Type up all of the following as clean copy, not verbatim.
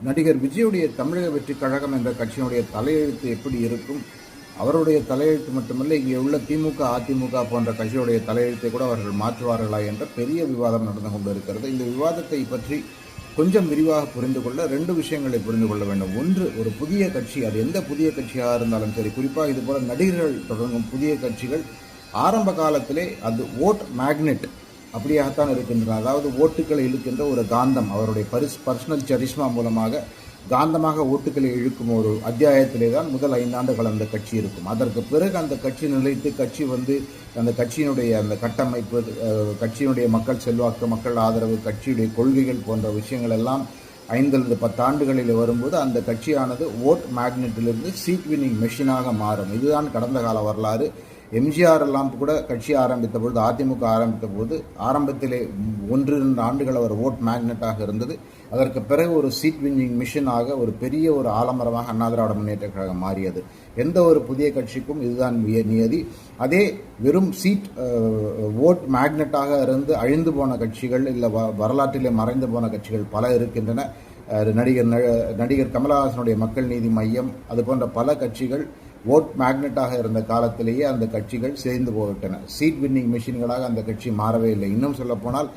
நடிகர் விஜயுடைய தமிழக வெற்றி கழகம் என்ற கட்சியினுடைய தலையெழுத்து எப்படி இருக்கும்? அவருடைய தலையெழுத்து மட்டுமல்ல, இங்கே உள்ள திமுக, அதிமுக போன்ற கட்சியுடைய தலையெழுத்தை கூட அவர்கள் மாற்றுவார்களா என்ற பெரிய விவாதம் நடந்து கொண்டிருக்கிறது. இந்த விவாதத்தை பற்றி கொஞ்சம் விரிவாக புரிந்து கொள்ள 2 விஷயங்களை புரிந்து கொள்ள வேண்டும். ஒன்று, ஒரு புதிய கட்சி, அது எந்த புதிய கட்சியாக இருந்தாலும் சரி, குறிப்பாக இதுபோல நடிகர்கள் தொடங்கும் புதிய கட்சிகள் ஆரம்ப காலத்திலே அது ஓட் மேக்னெட் அப்படியாகத்தான் இருக்கின்றன. அதாவது ஓட்டுக்களை இழுக்கின்ற ஒரு காந்தம், அவருடைய பர்சனல் சரிஷ்மா மூலமாக காந்தமாக ஓட்டுக்களை இழுக்கும் ஒரு அத்தியாயத்திலே தான் முதல் 5 ஆண்டுகள் அந்த கட்சி இருக்கும். அதற்கு பிறகு அந்த கட்சி நிலைத்து கட்சி அந்த கட்சியினுடைய அந்த கட்டமைப்பு, கட்சியினுடைய மக்கள் செல்வாக்கு, மக்கள் ஆதரவு, கட்சியுடைய கொள்கைகள் போன்ற விஷயங்கள் எல்லாம் 5 அல்லது 10 ஆண்டுகளில் வரும்போது அந்த கட்சியானது ஓட் மேக்னெட்டிலிருந்து சீட் வின்னிங் மெஷினாக மாறும். இதுதான் கடந்த கால வரலாறு. எம்ஜிஆர் எல்லாம் கூட கட்சி ஆரம்பித்த பொழுது, அதிமுக ஆரம்பித்த போது ஆரம்பத்திலே 1-2 ஆண்டுகள் அவர் ஓட் மேக்னெட்டாக இருந்தது. அதற்கு பிறகு ஒரு சீட் வின்னிங் மிஷினாக ஒரு பெரிய ஒரு ஆலமரமாக அண்ணா திராவிட முன்னேற்ற கழகம் மாறியது. எந்த ஒரு புதிய கட்சிக்கும் இதுதான் நியதி. அதே வெறும் சீட் ஓட் மேக்னெட்டாக இருந்து அழிந்து போன கட்சிகள், இல்லை வரலாற்றிலே மறைந்து போன கட்சிகள் பல இருக்கின்றன. நடிகர் கமலஹாசனுடைய மக்கள் நீதி மையம், அது போன்ற பல கட்சிகள் ஓட் மேக்னெட்டாக இருந்த காலத்திலேயே அந்த கட்சிகள் சேர்ந்து போய்விட்டன. சீட் வின்னிங் மெஷின்களாக அந்த கட்சி மாறவே இல்லை. இன்னும் சொல்லப்போனால்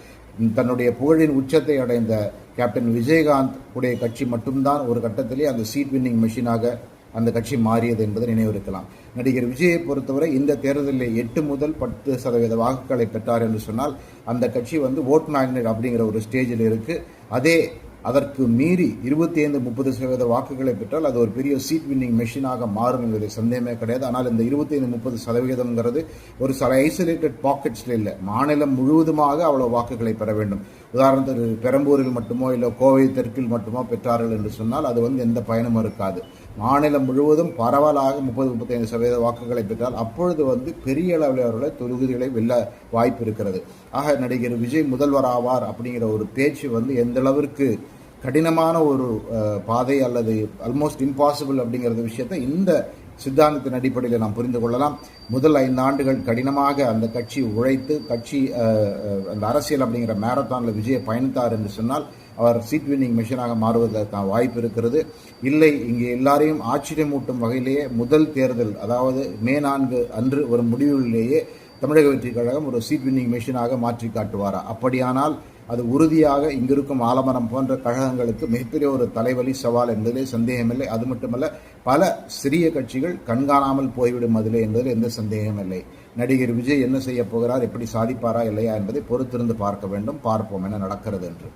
தன்னுடைய புகழின் உச்சத்தை அடைந்த கேப்டன் விஜயகாந்த் உடைய கட்சி மட்டும்தான் ஒரு கட்டத்திலே அந்த சீட் வின்னிங் மெஷினாக அந்த கட்சி மாறியது என்பதை நினைவிருக்கலாம். நடிகர் விஜயை பொறுத்தவரை இந்த தேர்தலில் 8 முதல் 10% வாக்குகளை பெற்றார் என்று சொன்னால் அந்த கட்சி ஓட் மேக்னெட் அப்படிங்கிற ஒரு ஸ்டேஜில் இருக்குது. அதற்கு மீறி 25-30% வாக்குகளை பெற்றால் அது ஒரு பெரிய சீட் வின்னிங் மெஷினாக மாறும் என்பதில் சந்தேகமே கிடையாது. ஆனால் இந்த 25-30% ஒரு சில ஐசோலேட்டட் பாக்கெட்ஸில் இல்லை, மாநிலம் முழுவதுமாக அவ்வளோ வாக்குகளை பெற வேண்டும். உதாரணத்துக்கு பெரம்பூரில் மட்டுமோ இல்லை கோவை தெற்கில் மட்டுமோ பெற்றார்கள் என்று சொன்னால் அது எந்த பயனும் இருக்காது. மாநிலம் முழுவதும் பரவலாக 30-35% வாக்குகளை பெற்றால் அப்பொழுது பெரிய அளவில் அவர்களை தொகுதிகளை வெல்ல வாய்ப்பு இருக்கிறது. ஆக நடிகர் விஜய் முதல்வராவார் அப்படிங்கிற ஒரு பேச்சு எந்த அளவிற்கு கடினமான ஒரு பாதை அல்லது ஆல்மோஸ்ட் இம்பாசிபிள் அப்படிங்கிற விஷயத்தை இந்த சித்தாந்தத்தின் அடிப்படையில் நாம் புரிந்து கொள்ளலாம். முதல் 5 ஆண்டுகள் கடினமாக அந்த கட்சி உழைத்து அந்த அரசியல் அப்படிங்கிற மேரத்தானில் விஜயை பயணித்தார் என்று சொன்னால் அவர் சீட் வின்னிங் மிஷனாக மாறுவதற்கான வாய்ப்பு இருக்கிறது. இல்லை, இங்கே எல்லாரையும் ஆச்சரியமூட்டும் வகையிலேயே முதல் தேர்தல், அதாவது மே 4 அன்று ஒரு முடிவுகளிலேயே தமிழக வெற்றி கழகம் ஒரு சீட் வின்னிங் மிஷனாக மாற்றி காட்டுவாரா? அப்படியானால் அது உறுதியாக இங்கிருக்கும் ஆலமரம் போன்ற கழகங்களுக்கு மிகப்பெரிய ஒரு தலைவலி சவால் என்பதிலே சந்தேகமில்லை. அது மட்டுமல்ல, பல சிறிய கட்சிகள் கண்காணாமல் போய்விடும் அதிலே என்பதில் எந்த சந்தேகமில்லை. நடிகர் விஜய் என்ன செய்ய போகிறார், எப்படி சாதிப்பாரா இல்லையா என்பதை பொறுத்திருந்து பார்க்க வேண்டும். பார்ப்போம் என்ன நடக்கிறது என்று.